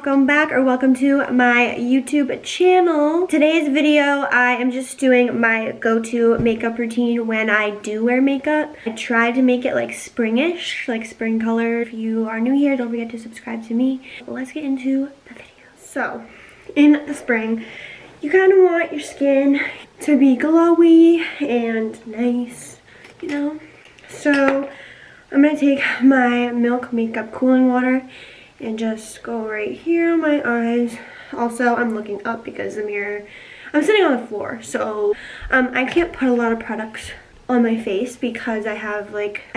welcome back, or welcome to my YouTube channel. Today's video, I am just doing my go-to makeup routine when I do wear makeup. I tried to make it like springish, like spring color. If you are new here, don't forget to subscribe to me. Let's get into the video. So, in the spring, you kind of want your skin to be glowy and nice, you know? So, I'm gonna take my Milk Makeup Cooling Water and just go right here on my eyes. Also, I'm looking up because the mirror, I'm sitting on the floor, so I can't put a lot of products on my face because I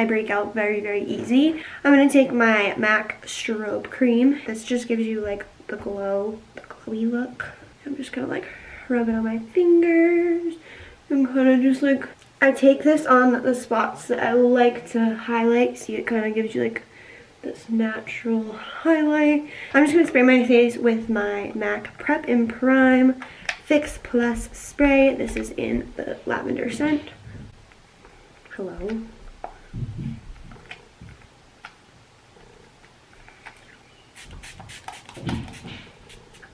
break out very, very easy. I'm gonna take my MAC Strobe Cream. This just gives you like the glowy look. I'm just gonna like rub it on my fingers and kind of just like, I take this on the spots that I like to highlight. See, it kind of gives you like this natural highlight. I'm just gonna spray my face with my MAC Prep and Prime Fix Plus spray. This is in the lavender scent. Hello.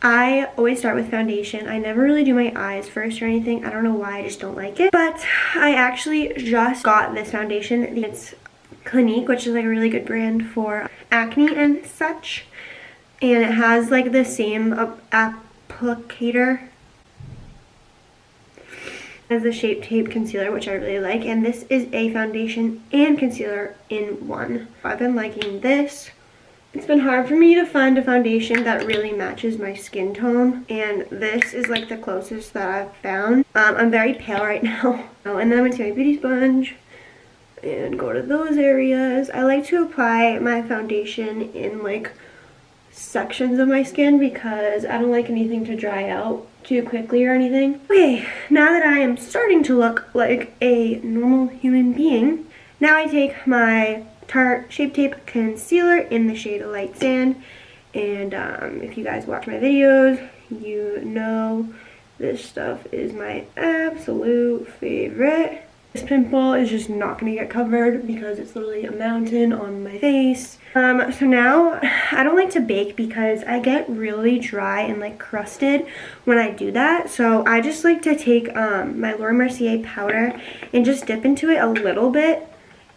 I always start with foundation. I never really do my eyes first or anything. I don't know why, I just don't like it. But I actually just got this foundation. It's Clinique, which is like a really good brand for acne and such. And it has like the same applicator as the Shape Tape concealer, which I really like. And this is a foundation and concealer in one. I've been liking this. It's been hard for me to find a foundation that really matches my skin tone, and this is like the closest that I've found. I'm very pale right now. Oh, and then I'm going to take my beauty sponge and go to those areas. I like to apply my foundation in like sections of my skin because I don't like anything to dry out too quickly or anything. Okay, now that I am starting to look like a normal human being, now I take my Tarte Shape Tape concealer in the shade Light Sand. And if you guys watch my videos, you know this stuff is my absolute favorite. This pimple is just not going to get covered because it's literally a mountain on my face. So now, I don't like to bake because I get really dry and like crusted when I do that. So I just like to take my Laura Mercier powder and just dip into it a little bit.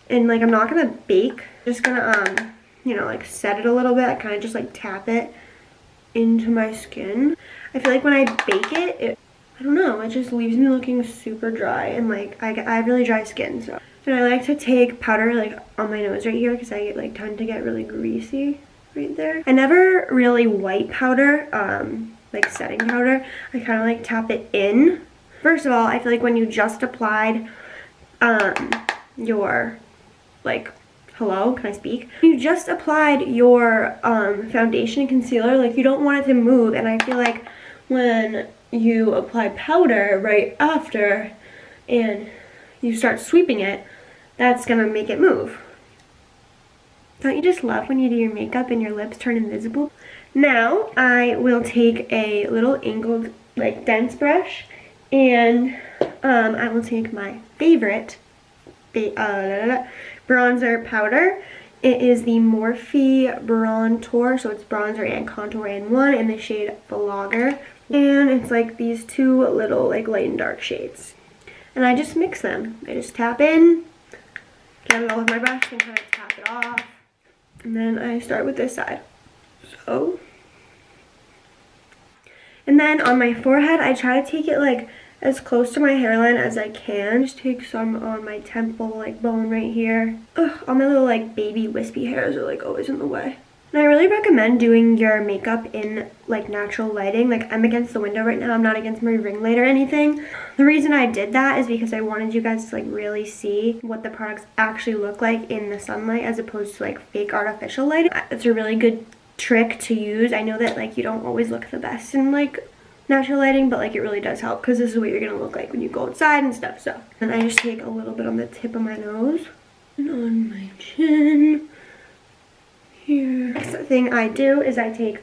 And like, I'm not going to bake. I'm just going to, you know, like set it a little bit. I kind of just like tap it into my skin. I feel like when I bake it, I don't know, it just leaves me looking super dry, and like I have really dry skin. So and I like to take powder like on my nose right here because I like tend to get really greasy right there. I never really white powder, like setting powder. I kind of like tap it in. First of all, I feel like when you just applied your like, hello, can I speak? You just applied your foundation and concealer, like you don't want it to move, and I feel like when you apply powder right after and you start sweeping it, that's gonna make it move. Don't you just love when you do your makeup and your lips turn invisible? Now I will take a little angled like dense brush, and I will take my favorite bronzer powder. It is the Morphe Bronzer, so it's bronzer and contour in one, in the shade Vlogger. And it's like these two little like light and dark shades. And I just mix them. I just tap in, get it all with my brush, and kind of tap it off. And then I start with this side. So. And then on my forehead, I try to take it like as close to my hairline as I can. Just take some on my temple, like bone right here. Ugh, all my little like baby wispy hairs are like always in the way. And I really recommend doing your makeup in like natural lighting. Like I'm against the window right now, I'm not against my ring light or anything. The reason I did that is because I wanted you guys to like really see what the products actually look like in the sunlight as opposed to like fake artificial lighting. It's a really good trick to use. I know that like you don't always look the best in like natural lighting, but like it really does help because this is what you're gonna look like when you go outside and stuff. So, and I just take a little bit on the tip of my nose and on my chin here. Next thing I do is I take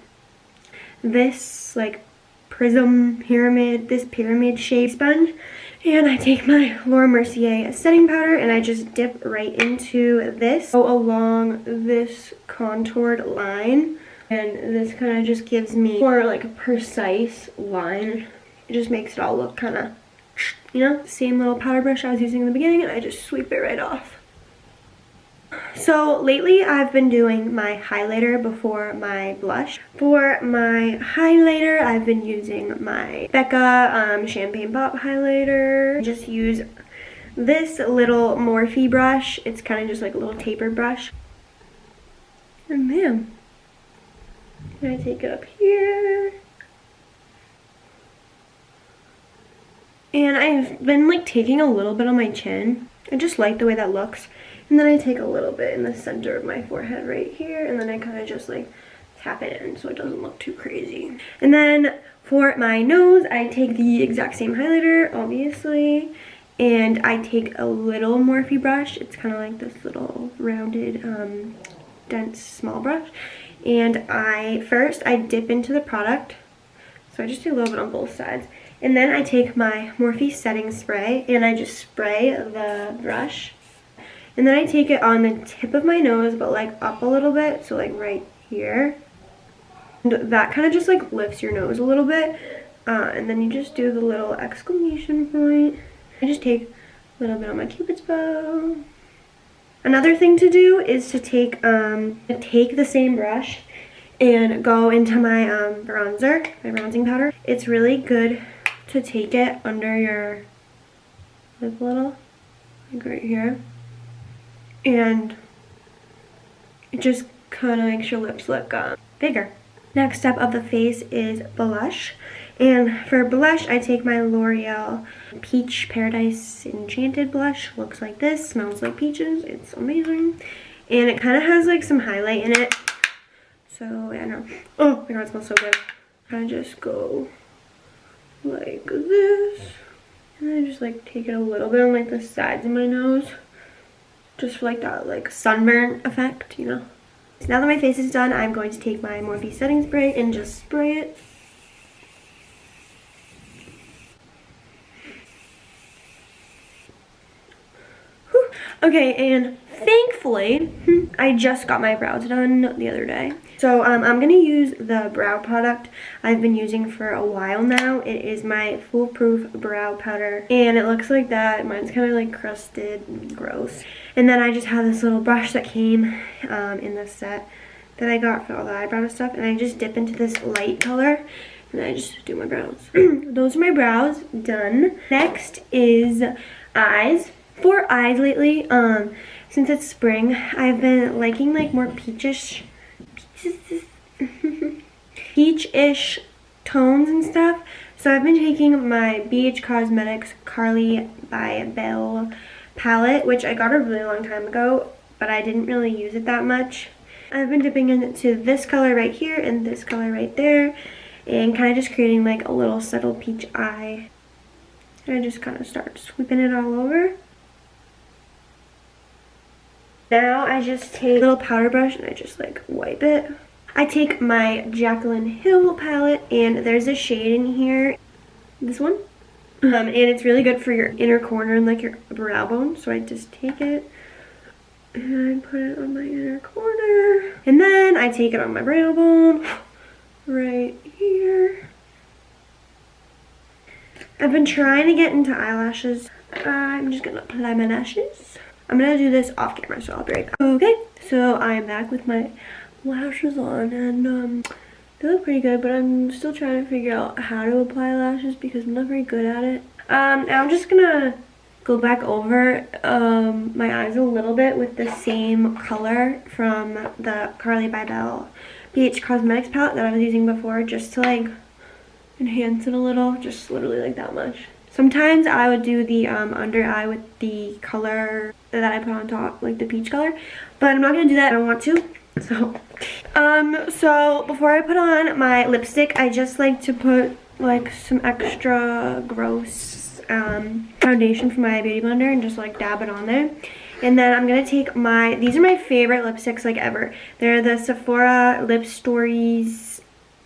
this like this pyramid shape sponge, and I take my Laura Mercier setting powder and I just dip right into this, go along this contoured line And this kind of just gives me more like a precise line. It just makes it all look kind of, you know, same little powder brush I was using in the beginning, and I just sweep it right off. So lately I've been doing my highlighter before my blush. For my highlighter, I've been using my Becca Champagne Pop highlighter. I just use this little Morphe brush. It's kind of just like a little tapered brush. And man, I take it up here. And I've been like taking a little bit on my chin. I just like the way that looks. And then I take a little bit in the center of my forehead right here. And then I kind of just like tap it in so it doesn't look too crazy. And then for my nose, I take the exact same highlighter, obviously. And I take a little Morphe brush. It's kind of like this little rounded, dense, small brush. And first I dip into the product. So I just do a little bit on both sides. And then I take my Morphe setting spray and I just spray the brush. And then I take it on the tip of my nose, but like up a little bit, so like right here. And that kind of just like lifts your nose a little bit. And then you just do the little exclamation point. I just take a little bit on my Cupid's bow. Another thing to do is to take the same brush and go into my bronzer, my bronzing powder. It's really good to take it under your lip a little, like right here. And it just kind of makes your lips look bigger. Next step of the face is blush. And for blush, I take my L'Oreal Peach Paradise Enchanted blush. Looks like this, smells like peaches. It's amazing. And it kind of has like some highlight in it. So, yeah, no. Oh my god, it smells so good. I just go like this. And I just like take it a little bit on like the sides of my nose. Just for like that like sunburn effect, you know. So now that my face is done, I'm going to take my Morphe setting spray and just spray it. Whew. Okay, and thankfully, I just got my brows done the other day. So I'm going to use the brow product I've been using for a while now. It is my Foolproof Brow Powder. And it looks like that. Mine's kind of like crusted and gross. And then I just have this little brush that came in the set that I got for all the eyebrow stuff. And I just dip into this light color. And I just do my brows. Those are my brows done. Next is eyes. For eyes lately, since it's spring, I've been liking like more peachish tones and stuff. So I've been taking my BH Cosmetics Carly by Belle palette, which I got a really long time ago, but I didn't really use it that much. I've been dipping into this color right here and this color right there, and kind of just creating like a little subtle peach eye. And I just kind of start sweeping it all over. Now I just take a little powder brush and I just like wipe it. I take my Jaclyn Hill palette and there's a shade in here, this one. And it's really good for your inner corner and like your brow bone. So I just take it and I put it on my inner corner. And then I take it on my brow bone right here. I've been trying to get into eyelashes. I'm just gonna apply my lashes. I'm gonna do this off camera, so I'll be right back. Okay, so I'm back with my lashes on, and they look pretty good, but I'm still trying to figure out how to apply lashes because I'm not very good at it. Now I'm just gonna go back over my eyes a little bit with the same color from the Carly by Belle BH Cosmetics palette that I was using before, just to like enhance it a little, just literally like that much. Sometimes I would do the under eye with the color that I put on top, like the peach color, but I'm not gonna do that. I don't want to. So before I put on my lipstick, I just like to put like some extra gross foundation from my beauty blender and just like dab it on there. And then I'm gonna take these are my favorite lipsticks like ever. They're the Sephora Lip Stories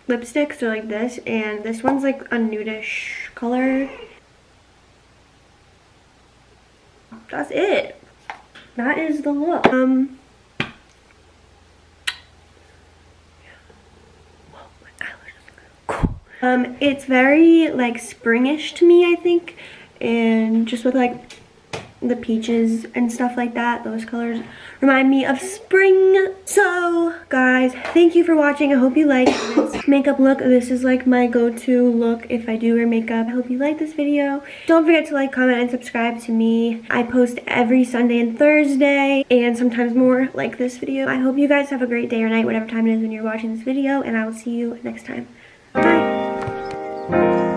lipsticks. They're like this, and this one's like a nudish color. That's it. That is the look. It's very like springish to me, I think, and just with like the peaches and stuff like that, those colors remind me of spring. So guys, thank you for watching. I hope you like this makeup look. This is like my go-to look if I do wear makeup. I hope you like this video. Don't forget to like, comment, and subscribe to me. I post every Sunday and Thursday, and sometimes more like this video. I hope you guys have a great day or night, whatever time it is when you're watching this video, and I will see you next time. Bye.